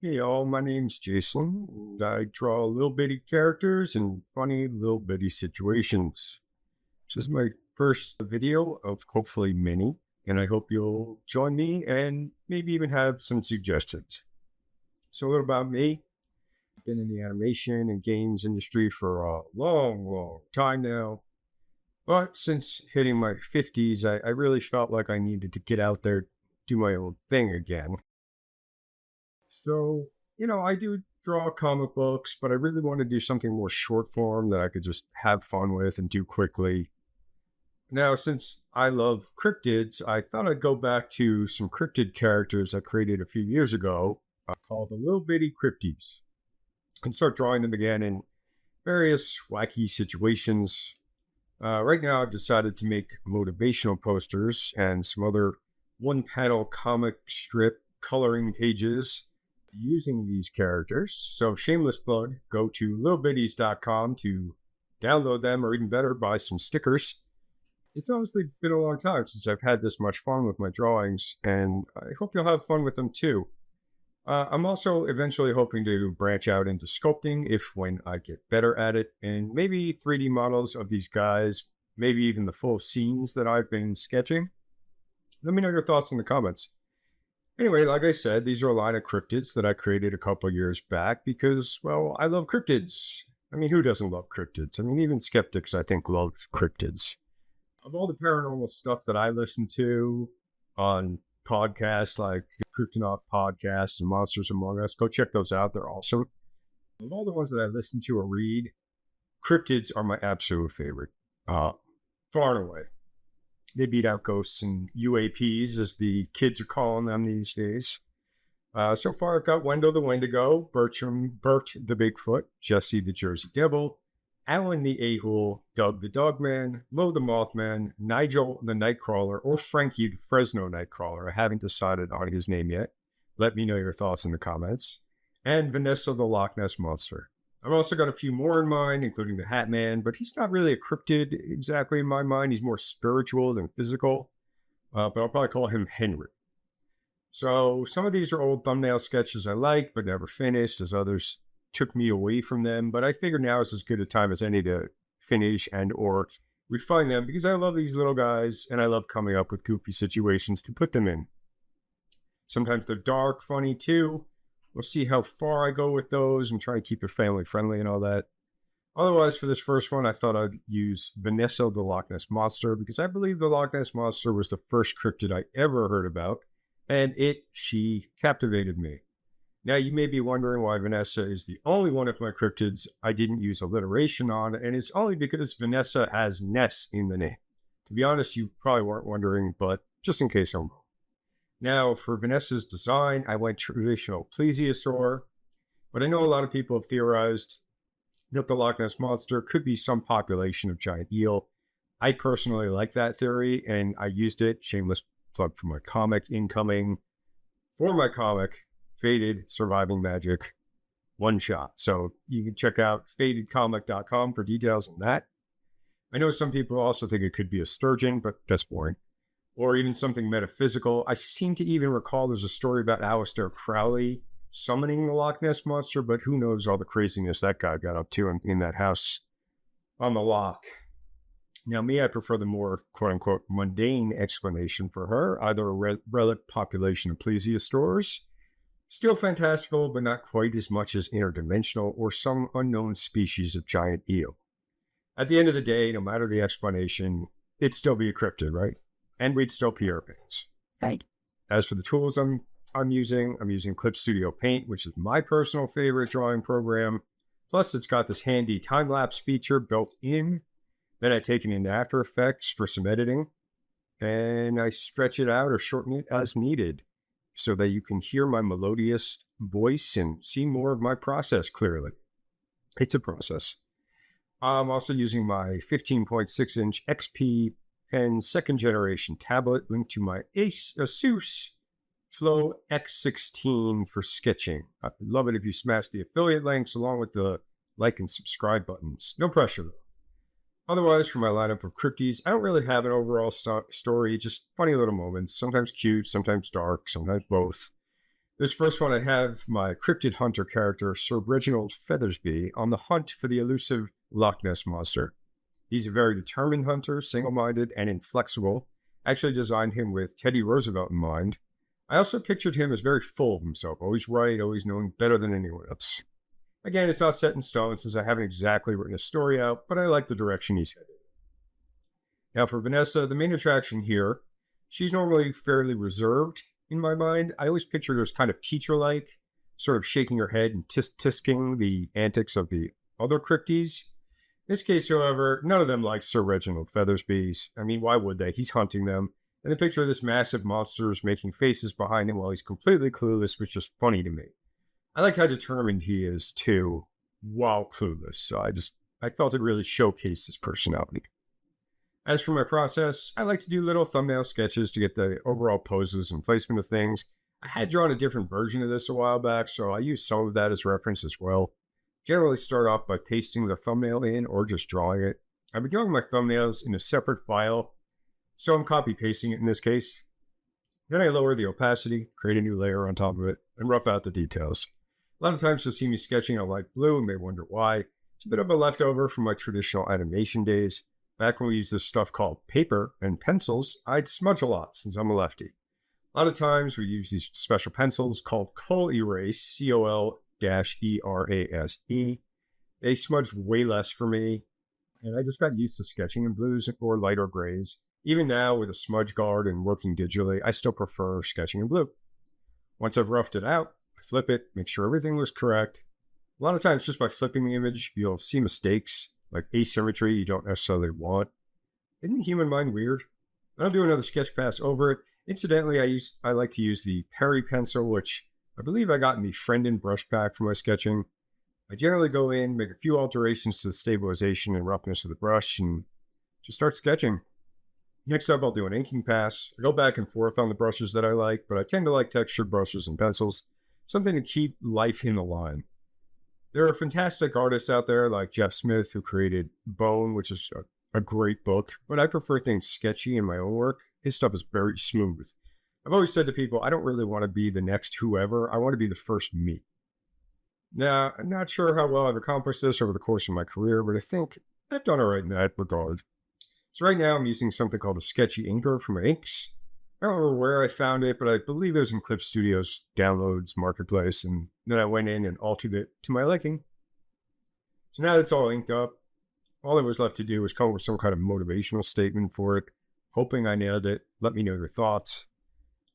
Hey all, my name's Jason, and I draw little bitty characters in funny little bitty situations. This is my first video of hopefully many, and I hope you'll join me and maybe even have some suggestions. So a little about me. I've been in the animation and games industry for a long time now. But since hitting my 50s, I really felt like I needed to get out there, do my own thing again. So, I do draw comic books, but I really want to do something more short form that I could just have fun with and do quickly. Now, since I love cryptids, I thought I'd go back to some cryptid characters I created a few years ago called the little bitty cryptids and start drawing them again in various wacky situations. Right now, I've decided to make motivational posters and some other one panel comic strip coloring pages using these characters. So shameless plug, go to littlebitties.com to download them, or even better, buy some stickers. It's honestly been a long time since I've had this much fun with my drawings, and I hope you'll have fun with them too. I'm also eventually hoping to branch out into sculpting when I get better at it, and maybe 3D models of these guys, maybe even the full scenes that I've been sketching. Let me know your thoughts in the comments. Anyway, like I said, these are a line of cryptids that I created a couple years back because, well, I love cryptids. I mean, who doesn't love cryptids? I mean, even skeptics, I think, love cryptids. Of all the paranormal stuff that I listen to on podcasts like Cryptonaut Podcasts and Monsters Among Us, go check those out. They're awesome. Of all the ones that I listen to or read, cryptids are my absolute favorite, far and away. They beat out ghosts and UAPs, as the kids are calling them these days. So far, I've got Wendell the Wendigo, Bert the Bigfoot, Jesse the Jersey Devil, Alan the A-Hole, Doug the Dogman, Mo the Mothman, Nigel the Nightcrawler, or Frankie the Fresno Nightcrawler. I haven't decided on his name yet. Let me know your thoughts in the comments. And Vanessa the Loch Ness Monster. I've also got a few more in mind, including the Hat Man, but he's not really a cryptid exactly in my mind. He's more spiritual than physical, but I'll probably call him Henry. So some of these are old thumbnail sketches I like, but never finished, as others took me away from them. But I figure now is as good a time as any to finish and or refine them, because I love these little guys, and I love coming up with goofy situations to put them in. Sometimes they're dark, funny too. We'll see how far I go with those and try to keep it family friendly and all that. Otherwise, for this first one, I thought I'd use Vanessa the Loch Ness Monster, because I believe the Loch Ness Monster was the first cryptid I ever heard about, and she captivated me. Now, you may be wondering why Vanessa is the only one of my cryptids I didn't use alliteration on, and it's only because Vanessa has Ness in the name. To be honest, you probably weren't wondering, but just in case I'm wrong. Now, for Vanessa's design, I went traditional plesiosaur, but I know a lot of people have theorized that the Loch Ness Monster could be some population of giant eel. I personally like that theory, and I used it. Shameless plug for my comic incoming. For my comic, Faded Surviving Magic, one shot. So you can check out fadedcomic.com for details on that. I know some people also think it could be a sturgeon, but that's boring. Or even something metaphysical. I seem to even recall there's a story about Aleister Crowley summoning the Loch Ness Monster, but who knows all the craziness that guy got up to in that house on the loch. Now, me, I prefer the more quote-unquote mundane explanation for her, either a relic population of plesiosaurs, still fantastical, but not quite as much as interdimensional, or some unknown species of giant eel. At the end of the day, no matter the explanation, it'd still be a cryptid, right? And we'd still pee our pants. Right. As for the tools I'm using Clip Studio Paint, which is my personal favorite drawing program. Plus, it's got this handy time-lapse feature built in that I take it into After Effects for some editing. And I stretch it out or shorten it as needed so that you can hear my melodious voice and see more of my process clearly. It's a process. I'm also using my 15.6-inch XP and second generation tablet linked to my Asus Flow X16 for sketching. I'd love it if you smash the affiliate links along with the like and subscribe buttons. No pressure though. Otherwise, for my lineup of cryptids, I don't really have an overall story, just funny little moments, sometimes cute, sometimes dark, sometimes both. This first one, I have my cryptid hunter character, Sir Reginald Feathersby, on the hunt for the elusive Loch Ness monster. He's a very determined hunter, single-minded, and inflexible. I actually designed him with Teddy Roosevelt in mind. I also pictured him as very full of himself, always right, always knowing better than anyone else. Again, it's not set in stone since I haven't exactly written a story out, but I like the direction he's headed. Now for Vanessa, the main attraction here, she's normally fairly reserved in my mind. I always pictured her as kind of teacher-like, sort of shaking her head and tisk-tisking the antics of the other cryptids. In this case, however, none of them like Sir Reginald Feathersby's. I mean, why would they? He's hunting them. And the picture of this massive monster is making faces behind him while he's completely clueless, which is funny to me. I like how determined he is, too, while clueless. So I felt it really showcased his personality. As for my process, I like to do little thumbnail sketches to get the overall poses and placement of things. I had drawn a different version of this a while back, so I used some of that as reference as well. Generally start off by pasting the thumbnail in or just drawing it. I've been drawing my thumbnails in a separate file, so I'm copy-pasting it in this case. Then I lower the opacity, create a new layer on top of it, and rough out the details. A lot of times you'll see me sketching a light blue and may wonder why. It's a bit of a leftover from my traditional animation days. Back when we used this stuff called paper and pencils, I'd smudge a lot since I'm a lefty. A lot of times we use these special pencils called Col Erase, C-O-L-E-R-A-S-E. They smudged way less for me, and I just got used to sketching in blues or lighter grays. Even now, with a smudge guard and working digitally, I still prefer sketching in blue. Once I've roughed it out, I flip it, make sure everything was correct. A lot of times, just by flipping the image, you'll see mistakes, like asymmetry you don't necessarily want. Isn't the human mind weird? I'll do another sketch pass over it. Incidentally, I like to use the Perry pencil, which I believe I got in the Friendin brush pack for my sketching. I generally go in, make a few alterations to the stabilization and roughness of the brush, and just start sketching. Next up, I'll do an inking pass. I go back and forth on the brushes that I like, but I tend to like textured brushes and pencils, something to keep life in the line. There are fantastic artists out there like Jeff Smith, who created Bone, which is a great book, but I prefer things sketchy in my own work. His stuff is very smooth. I've always said to people, I don't really want to be the next whoever. I want to be the first me. Now, I'm not sure how well I've accomplished this over the course of my career, but I think I've done all right in that regard. So right now I'm using something called a sketchy inker for my inks. I don't remember where I found it, but I believe it was in Clip Studio's downloads marketplace, and then I went in and altered it to my liking. So now it's all inked up. All that was left to do was come up with some kind of motivational statement for it. Hoping I nailed it. Let me know your thoughts.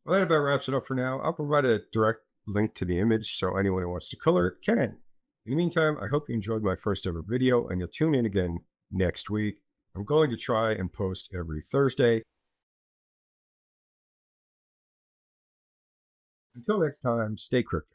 Well, that about wraps it up for now. I'll provide a direct link to the image so anyone who wants to color it can. In the meantime, I hope you enjoyed my first ever video, and you'll tune in again next week. I'm going to try and post every Thursday. Until next time, stay cryptic.